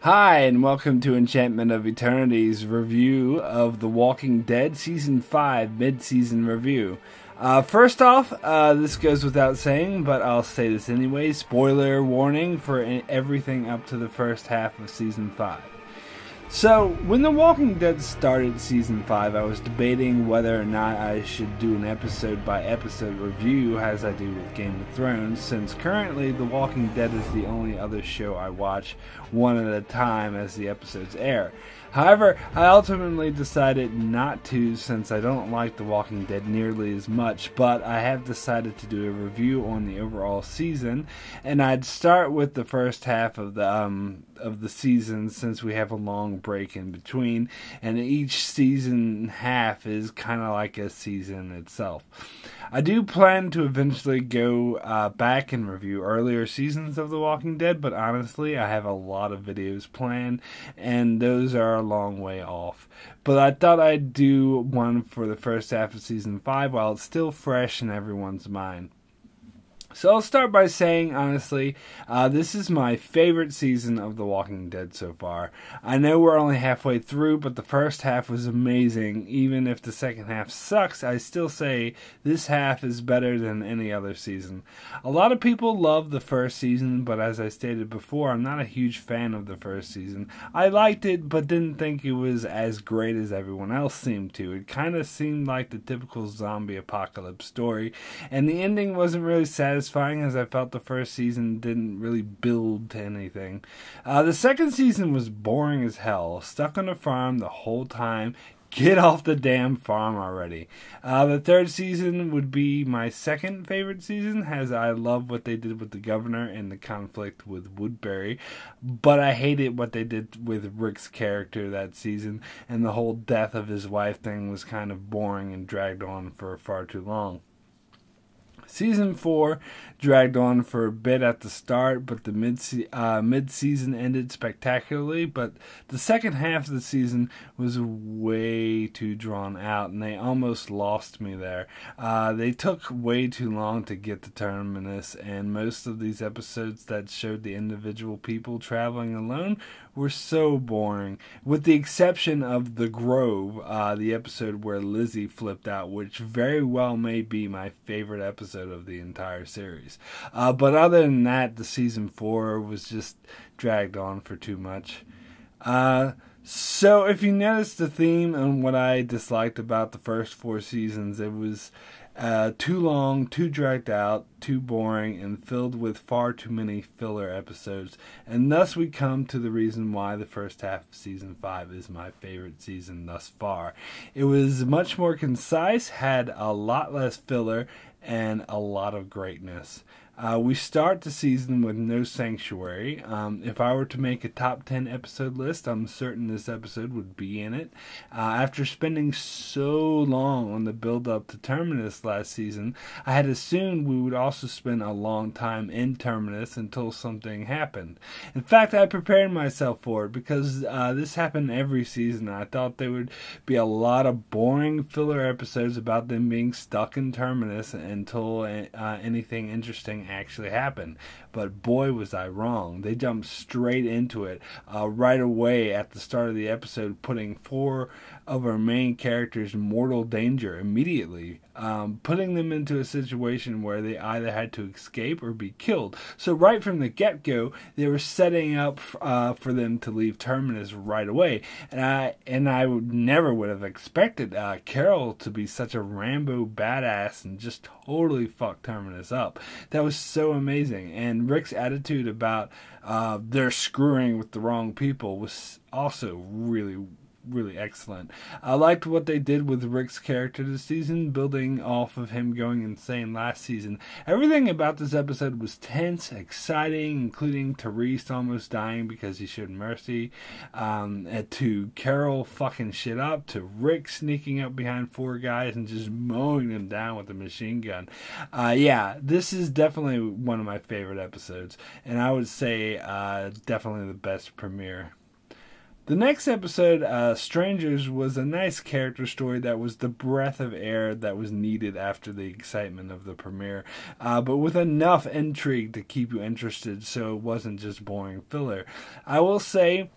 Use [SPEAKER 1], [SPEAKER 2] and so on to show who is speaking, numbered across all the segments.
[SPEAKER 1] Hi, and welcome to Enchantment of Eternity's review of The Walking Dead Season 5 Mid-Season Review. First off, this goes without saying, but I'll say this anyway. Spoiler warning for everything up to the first half of Season 5. So, when The Walking Dead started Season 5, I was debating whether or not I should do an episode-by-episode review as I do with Game of Thrones, since currently The Walking Dead is the only other show I watch one at a time as the episodes air. However, I ultimately decided not to, since I don't like The Walking Dead nearly as much, but I have decided to do a review on the overall season, and I'd start with the first half of the season, since we have a long break in between, and each season half is kind of like a season itself. I do plan to eventually go back and review earlier seasons of The Walking Dead, but honestly, I have a lot of videos planned, and those are a long way off. But I thought I'd do one for the first half of Season 5 while it's still fresh in everyone's mind. So I'll start by saying, honestly, this is my favorite season of The Walking Dead so far. I know we're only halfway through, but the first half was amazing. Even if the second half sucks, I still say this half is better than any other season. A lot of people love the first season, but as I stated before, I'm not a huge fan of the first season. I liked it, but didn't think it was as great as everyone else seemed to. It kind of seemed like the typical zombie apocalypse story, and the ending wasn't really satisfying, as I felt the first season didn't really build to anything. The second season was boring as hell. Stuck on a farm the whole time. Get off the damn farm already. The third season would be my second favorite season, as I love what they did with the governor and the conflict with Woodbury, but I hated what they did with Rick's character that season, and the whole death of his wife thing was kind of boring and dragged on for far too long. Season 4 dragged on for a bit at the start, but the mid-season ended spectacularly. But the second half of the season was way too drawn out, and they almost lost me there. They took way too long to get to Terminus, and most of these episodes that showed the individual people traveling alone were so boring, with the exception of The Grove, the episode where Lizzie flipped out, which very well may be my favorite episode of the entire series. But other than that, the season 4 was just dragged on for too much. So if you notice the theme and what I disliked about the first 4 seasons, it was too long, too dragged out, too boring, and filled with far too many filler episodes. And thus we come to the reason why the first half of Season 5 is my favorite season thus far. It was much more concise, had a lot less filler, and a lot of greatness. We start the season with no sanctuary. If I were to make a top 10 episode list, I'm certain this episode would be in it. After spending so long on the build-up to Terminus last season, I had assumed we would also spend a long time in Terminus until something happened. In fact, I prepared myself for it because this happened every season. I thought there would be a lot of boring filler episodes about them being stuck in Terminus until anything interesting actually happened. But boy, was I wrong. They jumped straight into it right away at the start of the episode, putting 4 of our main characters in mortal danger immediately, putting them into a situation where they either had to escape or be killed. So right from the get-go, they were setting up for them to leave Terminus right away. And I never would have expected Carol to be such a Rambo badass and just totally fuck Terminus up. That was so amazing. And Rick's attitude about they're screwing with the wrong people was also really excellent. I liked what they did with Rick's character this season, building off of him going insane last season. Everything about this episode was tense, exciting, including Therese almost dying because he showed mercy, to Carol fucking shit up, to Rick sneaking up behind 4 guys and just mowing them down with a machine gun. Yeah, this is definitely one of my favorite episodes, and I would say definitely the best premiere. The next episode, Strangers, was a nice character story that was the breath of air that was needed after the excitement of the premiere, but with enough intrigue to keep you interested so it wasn't just boring filler. I will say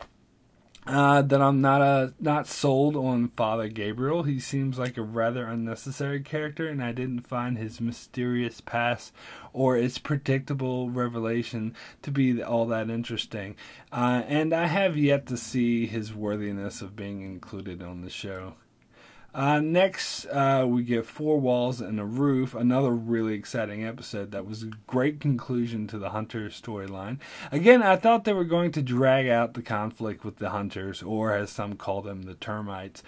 [SPEAKER 1] that I'm not sold on Father Gabriel. He seems like a rather unnecessary character, and I didn't find his mysterious past or its predictable revelation to be all that interesting. And I have yet to see his worthiness of being included on the show. Next, we get Four Walls and a Roof, another really exciting episode that was a great conclusion to the Hunters storyline. Again, I thought they were going to drag out the conflict with the Hunters, or as some call them, the Termites.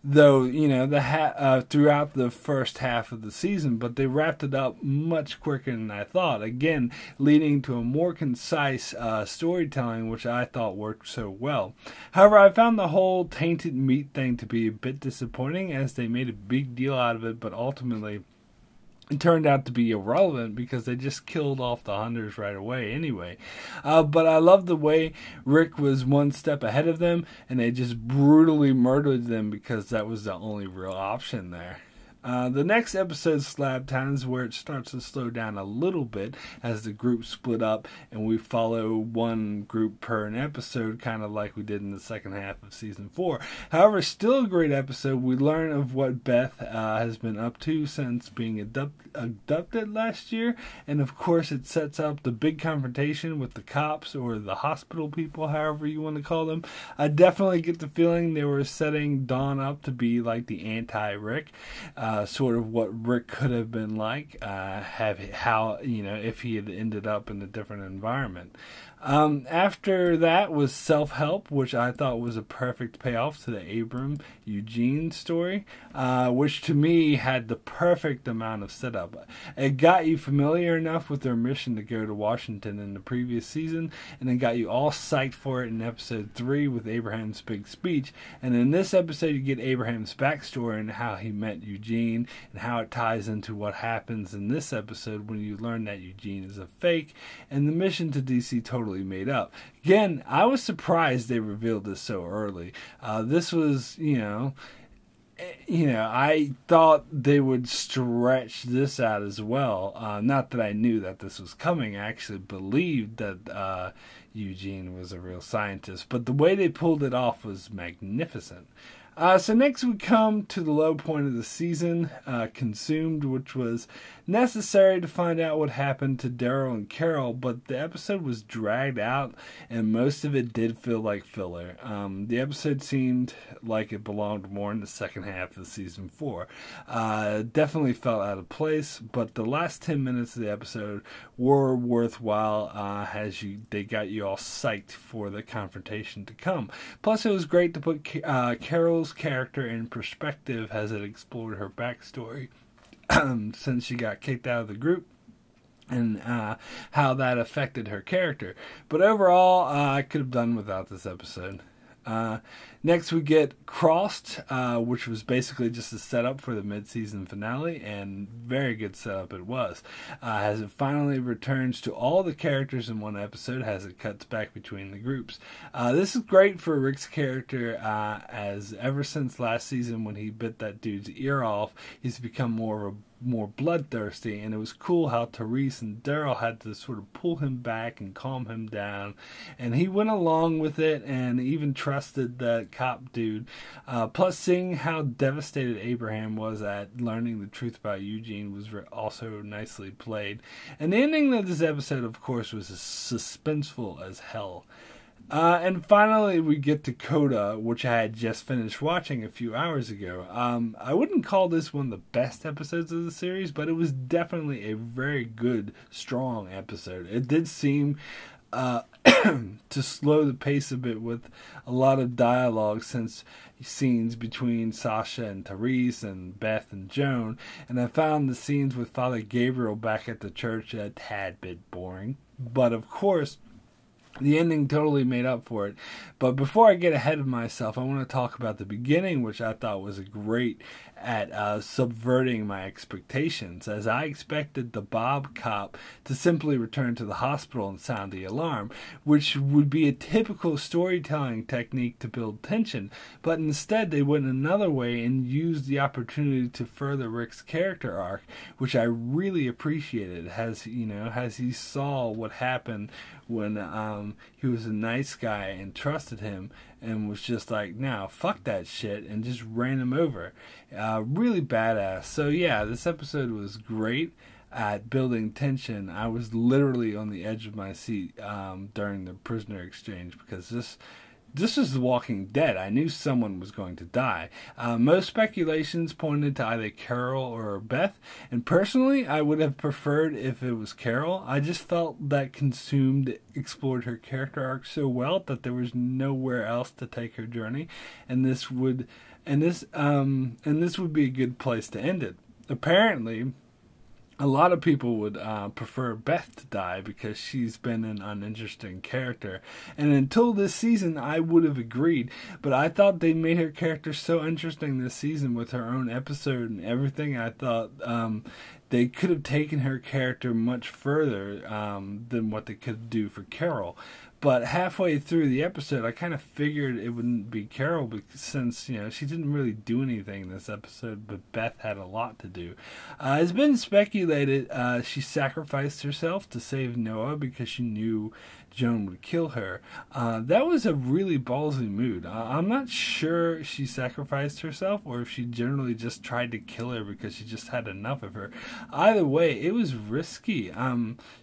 [SPEAKER 1] Though, you know, throughout the first half of the season, but they wrapped it up much quicker than I thought. Again, leading to a more concise storytelling, which I thought worked so well. However, I found the whole tainted meat thing to be a bit disappointing, as they made a big deal out of it, but ultimately it turned out to be irrelevant because they just killed off the Hunters right away anyway. But I love the way Rick was one step ahead of them, and they just brutally murdered them because that was the only real option there. The next episode, Slab Town, is where it starts to slow down a little bit as the group split up and we follow one group per an episode, kind of like we did in the second half of season 4. However, still a great episode. We learn of what Beth has been up to since being abducted last year, and of course it sets up the big confrontation with the cops or the hospital people, however you want to call them. I definitely get the feeling they were setting Dawn up to be like the anti-Rick. Sort of what Rick could have been like, if he had ended up in a different environment. After that was Self-Help, which I thought was a perfect payoff to the Abram Eugene story, which to me had the perfect amount of setup. It got you familiar enough with their mission to go to Washington in the previous season, and it got you all psyched for it in episode 3 with Abraham's big speech. And in this episode, you get Abraham's backstory and how he met Eugene, and how it ties into what happens in this episode when you learn that Eugene is a fake, and the mission to DC totally made up. Again, I was surprised they revealed this so early. This was, I thought they would stretch this out as well. Not that I knew that this was coming. I actually believed that Eugene was a real scientist, but the way they pulled it off was magnificent. So next we come to the low point of the season, Consumed, which was necessary to find out what happened to Daryl and Carol, but the episode was dragged out and most of it did feel like filler. The episode seemed like it belonged more in the second half of season 4. Definitely felt out of place, but the last 10 minutes of the episode were worthwhile as they got you all psyched for the confrontation to come. Plus it was great to put Carol's character in perspective as it explored her backstory since she got kicked out of the group and how that affected her character. But overall, I could have done without this episode. Next we get Crossed, which was basically just a setup for the mid-season finale, and very good setup it was. As it finally returns to all the characters in one episode, as it cuts back between the groups. This is great for Rick's character, as ever since last season when he bit that dude's ear off, he's become more bloodthirsty, and it was cool how Therese and Daryl had to sort of pull him back and calm him down, and he went along with it and even trusted that cop dude. Plus seeing how devastated Abraham was at learning the truth about Eugene was also nicely played. And the ending of this episode, of course, was suspenseful as hell. And finally, we get to Coda, which I had just finished watching a few hours ago. I wouldn't call this one of the best episodes of the series, but it was definitely a very good, strong episode. It did seem to slow the pace a bit with a lot of dialogue since scenes between Sasha and Therese and Beth and Joan, and I found the scenes with Father Gabriel back at the church a tad bit boring. But of course, the ending totally made up for it. But before I get ahead of myself, I want to talk about the beginning, which I thought was a great at subverting my expectations, as I expected the Bob cop to simply return to the hospital and sound the alarm, which would be a typical storytelling technique to build tension, but instead they went another way and used the opportunity to further Rick's character arc, which I really appreciated, as he saw what happened when he was a nice guy and trusted him, and was just like, "No, fuck that shit," and just ran him over. Really badass. So yeah, this episode was great at building tension. I was literally on the edge of my seat during the prisoner exchange, because this is The Walking Dead. I knew someone was going to die. Most speculations pointed to either Carol or Beth, and personally, I would have preferred if it was Carol. I just felt that Consumed explored her character arc so well that there was nowhere else to take her journey, and this would be a good place to end it. Apparently, a lot of people would prefer Beth to die because she's been an uninteresting character. And until this season, I would have agreed. But I thought they made her character so interesting this season with her own episode and everything. I thought they could have taken her character much further than what they could do for Carol. But halfway through the episode, I kind of figured it wouldn't be Carol, because since she didn't really do anything in this episode, but Beth had a lot to do. It's been speculated she sacrificed herself to save Noah because she knew Joan would kill her. That was a really ballsy move. I'm not sure she sacrificed herself or if she generally just tried to kill her because she just had enough of her. Either way, it was risky.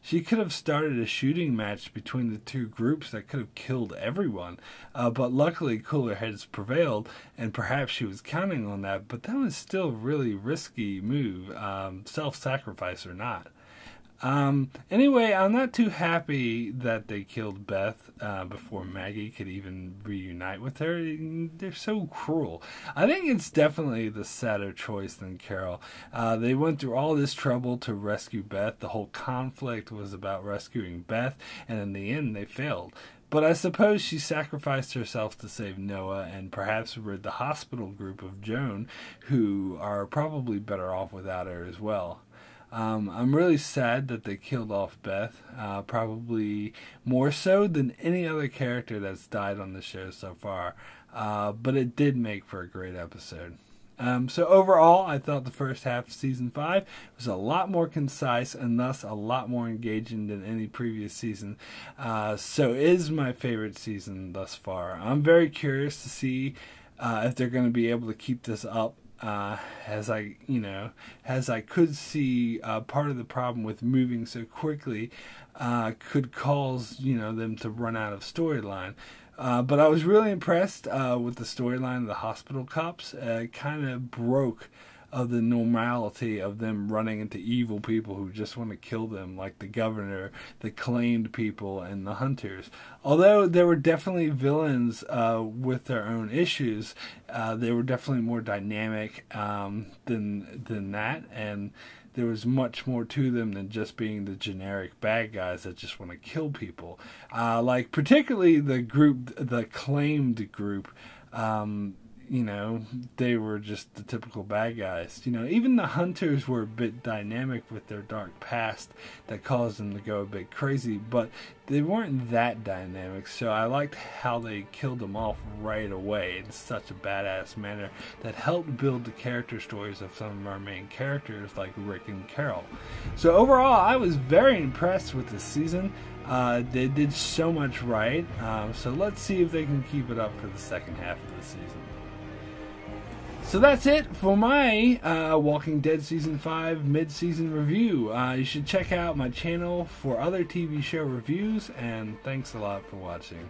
[SPEAKER 1] She could have started a shooting match between the two groups that could have killed everyone. But luckily, cooler heads prevailed, and perhaps she was counting on that. But that was still a really risky move, self-sacrifice or not. Anyway, I'm not too happy that they killed Beth before Maggie could even reunite with her. They're so cruel. I think it's definitely the sadder choice than Carol. They went through all this trouble to rescue Beth. The whole conflict was about rescuing Beth, and in the end, they failed. But I suppose she sacrificed herself to save Noah and perhaps rid the hospital group of Joan, who are probably better off without her as well. I'm really sad that they killed off Beth, probably more so than any other character that's died on the show so far, but it did make for a great episode. So overall, I thought the first half of Season 5 was a lot more concise and thus a lot more engaging than any previous season. So it is my favorite season thus far. I'm very curious to see if they're going to be able to keep this up. As I could see, part of the problem with moving so quickly could cause them to run out of storyline. But I was really impressed with the storyline of the hospital cops. It kind of broke of the normality of them running into evil people who just want to kill them, like the governor, the claimed people, and the hunters. Although there were definitely villains with their own issues, they were definitely more dynamic than that, and there was much more to them than just being the generic bad guys that just want to kill people. Like particularly the claimed group. They were just the typical bad guys. Even the hunters were a bit dynamic with their dark past that caused them to go a bit crazy, but they weren't that dynamic, so I liked how they killed them off right away in such a badass manner that helped build the character stories of some of our main characters like Rick and Carol. So overall, I was very impressed with this season. They did so much right, so let's see if they can keep it up for the second half of the season. So that's it for my Walking Dead Season 5 mid-season review. You should check out my channel for other TV show reviews, and thanks a lot for watching.